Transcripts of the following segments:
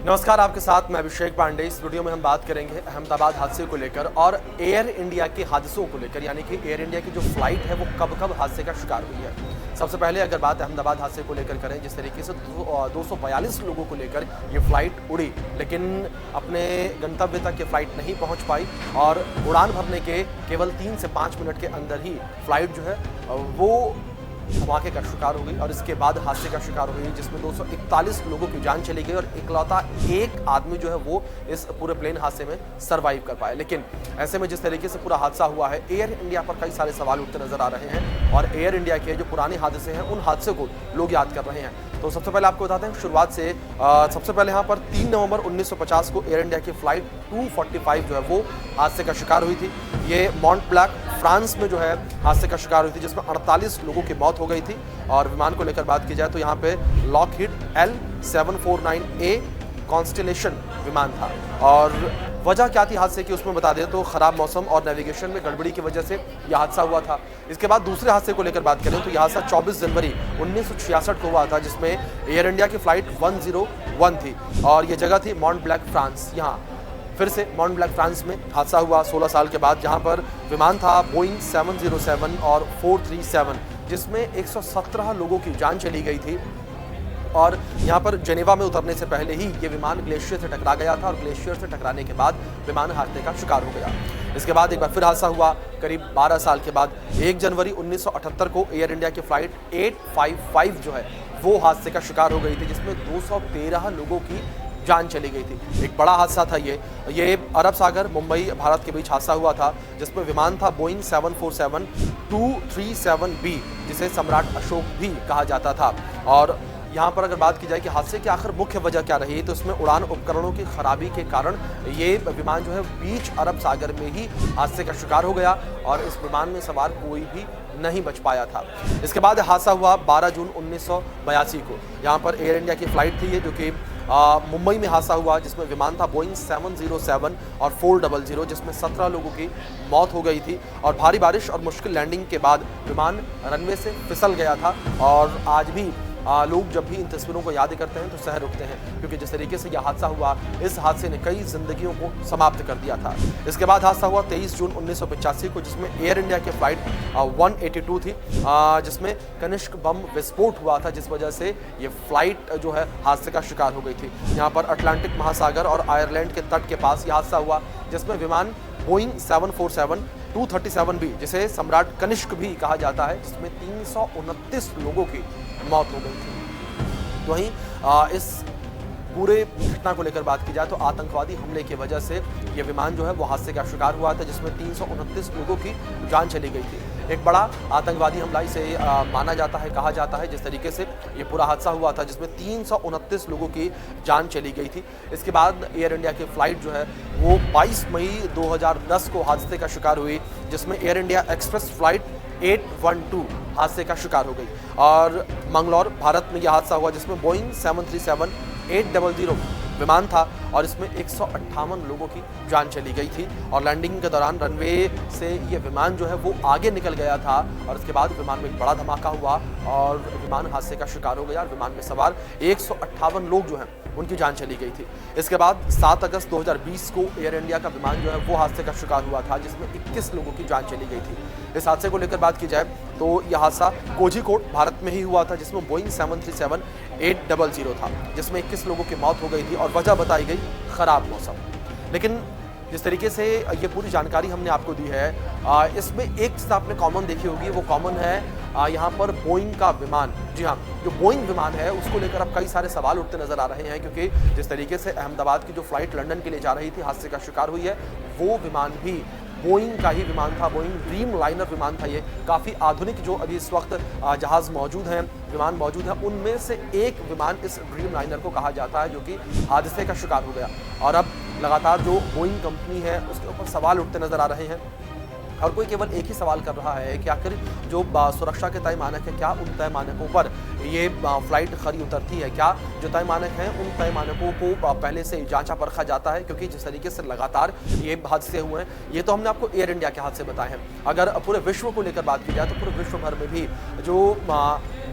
नमस्कार, आपके साथ मैं अभिषेक पांडे। इस वीडियो में हम बात करेंगे अहमदाबाद हादसे को लेकर और एयर इंडिया के हादसों को लेकर, यानी कि एयर इंडिया की जो फ्लाइट है वो कब कब हादसे का शिकार हुई है। सबसे पहले अगर बात अहमदाबाद हादसे को लेकर करें, जिस तरीके से 242 लोगों को लेकर ये फ्लाइट उड़ी, लेकिन अपने गंतव्य तक ये फ्लाइट नहीं पहुंच पाई और उड़ान भरने के केवल 3 से 5 मिनट के अंदर ही फ्लाइट जो है वो धमाके का शिकार हो गई और इसके बाद हादसे का शिकार हुई, जिसमें 241 लोगों की जान चली गई और इकलौता एक आदमी जो है वो इस पूरे प्लेन हादसे में सरवाइव कर पाया। लेकिन ऐसे में जिस तरीके से पूरा हादसा हुआ है, एयर इंडिया पर कई सारे सवाल उठते नजर आ रहे हैं और एयर इंडिया के जो पुराने हादसे हैं उन हादसे को लोग याद कर रहे हैं। तो सबसे पहले आपको बताते हैं शुरुआत से। सबसे पहले यहाँ पर 3 नवंबर 1950 को एयर इंडिया की फ्लाइट 245 जो है वो हादसे का शिकार हुई थी। ये मॉन्ट ब्लैंक फ्रांस में जो है हादसे का शिकार हुई थी, जिसमें 48 लोगों की मौत हो गई थी। और विमान को लेकर बात की जाए तो यहाँ पे लॉकहीड L749A कॉन्स्टेलेशन विमान था और वजह क्या थी हादसे की उसमें बता दें तो खराब मौसम और नेविगेशन में गड़बड़ी की वजह से यह हादसा हुआ था। इसके बाद दूसरे हादसे को लेकर बात करें तो यह हादसा 24 जनवरी 1966 को हुआ था, जिसमें एयर इंडिया की फ्लाइट 101 थी और ये जगह थी मॉन्ट ब्लैंक फ्रांस। यहाँ फिर से मॉन्ट ब्लैंक फ्रांस में हादसा हुआ 16 साल के बाद, जहाँ पर विमान था बोइंग 707 और 437, जिसमें 117 लोगों की जान चली गई थी। और यहाँ पर जेनेवा में उतरने से पहले ही ये विमान ग्लेशियर से टकरा गया था और ग्लेशियर से टकराने के बाद विमान हादसे का शिकार हो गया। इसके बाद एक बार फिर हादसा हुआ करीब 12 साल के बाद 1 जनवरी 1978 को एयर इंडिया की फ्लाइट 855 जो है वो हादसे का शिकार हो गई थी, जिसमें 213 लोगों की जान चली गई थी। एक बड़ा हादसा था ये अरब सागर मुंबई भारत के बीच हादसा हुआ था, जिसमें विमान था बोइंग 747-237B, जिसे सम्राट अशोक भी कहा जाता था। और यहाँ पर अगर बात की जाए कि हादसे की आखिर मुख्य वजह क्या रही, तो इसमें उड़ान उपकरणों की खराबी के कारण ये विमान जो है बीच अरब सागर में ही हादसे का शिकार हो गया और इस विमान में सवार कोई भी नहीं बच पाया था। इसके बाद हादसा हुआ 12 जून 1982 को। यहाँ पर एयर इंडिया की फ्लाइट थी ये, जो कि मुंबई में हादसा हुआ, जिसमें विमान था बोइंग 707 और 400, जिसमें 17 लोगों की मौत हो गई थी। और भारी बारिश और मुश्किल लैंडिंग के बाद विमान रनवे से फिसल गया था और आज भी लोग जब भी इन तस्वीरों को याद करते हैं तो सहर उठते हैं, क्योंकि जिस तरीके से यह हादसा हुआ, इस हादसे ने कई जिंदगियों को समाप्त कर दिया था। इसके बाद हादसा हुआ 23 जून 1985 को, जिसमें एयर इंडिया की फ्लाइट 182 थी, जिसमें कनिष्क बम विस्फोट हुआ था, जिस वजह से ये फ्लाइट जो है हादसे का शिकार हो गई थी। यहाँ पर अटलांटिक महासागर और आयरलैंड के तट के पास यह हादसा हुआ, जिसमें विमान बोइंग 747-237B, जिसे सम्राट कनिष्क भी कहा जाता है, जिसमें 329 लोगों की मौत हो गई थी। तो वहीं इस पूरे घटना को लेकर बात की जाए तो आतंकवादी हमले की वजह से ये विमान जो है वो हादसे का शिकार हुआ था, जिसमें 329 लोगों की जान चली गई थी। एक बड़ा आतंकवादी हमला इसे माना जाता है, कहा जाता है, जिस तरीके से ये पूरा हादसा हुआ था, जिसमें 329 लोगों की जान चली गई थी। इसके बाद एयर इंडिया की फ्लाइट जो है वो 22 मई 2010 को हादसे का शिकार हुई, जिसमें एयर इंडिया एक्सप्रेस फ्लाइट 812 हादसे का शिकार हो गई। और मंगलौर भारत में यह हादसा हुआ, जिसमें बोइंग 737-800 विमान था और इसमें 158 लोगों की जान चली गई थी। और लैंडिंग के दौरान रनवे से ये विमान जो है वो आगे निकल गया था और इसके बाद विमान में एक बड़ा धमाका हुआ और विमान हादसे का शिकार हो गया और विमान में सवार 158 लोग जो हैं उनकी जान चली गई थी। इसके बाद 7 अगस्त 2020 को एयर इंडिया का विमान जो है वो हादसे का शिकार हुआ था, जिसमें 21 लोगों की जान चली गई थी। इस हादसे को लेकर बात की जाए तो यह हादसा कोझिकोड भारत में ही हुआ था, जिसमें बोइंग 737-800 था, जिसमें 21 लोगों की मौत हो गई थी और वजह बताई गई खराब मौसम। लेकिन जिस तरीके से ये पूरी जानकारी हमने आपको दी है, इसमें एक चीज़ आपने कॉमन देखी होगी, वो कॉमन है यहाँ पर बोइंग का विमान। जी हाँ, जो बोइंग विमान है उसको लेकर अब कई सारे सवाल उठते नजर आ रहे हैं, क्योंकि जिस तरीके से अहमदाबाद की जो फ्लाइट लंदन के लिए जा रही थी हादसे का शिकार हुई है, वो विमान भी बोइंग का ही विमान था। बोइंग ड्रीम लाइनर विमान था। ये काफ़ी आधुनिक जो अभी इस वक्त जहाज़ मौजूद हैं, विमान मौजूद हैं, उनमें से एक विमान इस ड्रीम लाइनर को कहा जाता है, जो कि हादसे का शिकार हो गया। और अब लगातार जो बोइंग कंपनी है उसके ऊपर सवाल उठते नजर आ रहे हैं और कोई केवल एक ही सवाल कर रहा है कि आखिर जो सुरक्षा के तय मानक है, क्या उन तय मानकों पर ये फ्लाइट खरी उतरती है? क्या जो तय मानक हैं उन तय मानकों को पहले से जांचा परखा जाता है? क्योंकि जिस तरीके से लगातार ये हादसे हुए हैं, ये तो हमने आपको एयर इंडिया के हादसे बताए हैं। अगर पूरे विश्व को लेकर बात की जाए तो पूरे विश्व भर में भी जो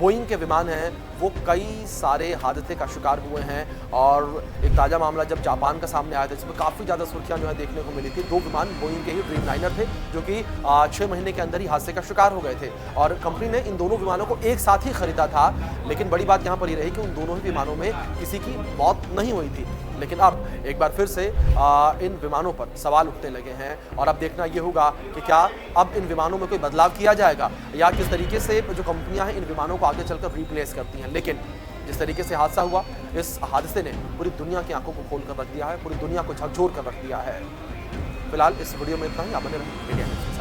बोइंग के विमान हैं वो कई सारे हादसे का शिकार हुए हैं। और एक ताज़ा मामला जब जापान का सामने आया था, जिसमें काफ़ी ज़्यादा सुर्खियां जो है देखने को मिली थी। 2 विमान बोइंग के ही ड्रीमलाइनर थे, जो कि 6 महीने के अंदर ही हादसे का शिकार हो गए थे। और कंपनी ने इन दोनों विमानों को एक साथ ही खरीदा था, लेकिन बड़ी बात यहाँ पर ये रही कि उन दोनों ही विमानों में किसी की मौत नहीं हुई थी। लेकिन अब एक बार फिर से इन विमानों पर सवाल उठने लगे हैं और अब देखना ये होगा कि क्या अब इन विमानों में कोई बदलाव किया जाएगा या किस तरीके से जो कंपनियां हैं इन विमानों को आगे चलकर रिप्लेस करती हैं। लेकिन जिस तरीके से हादसा हुआ, इस हादसे ने पूरी दुनिया की आंखों को खोल कर रख दिया है, पूरी दुनिया को झकझोर कर रख दिया है। फिलहाल इस वीडियो में इतना ही। आप बने रहें इंडिया न्यूज़।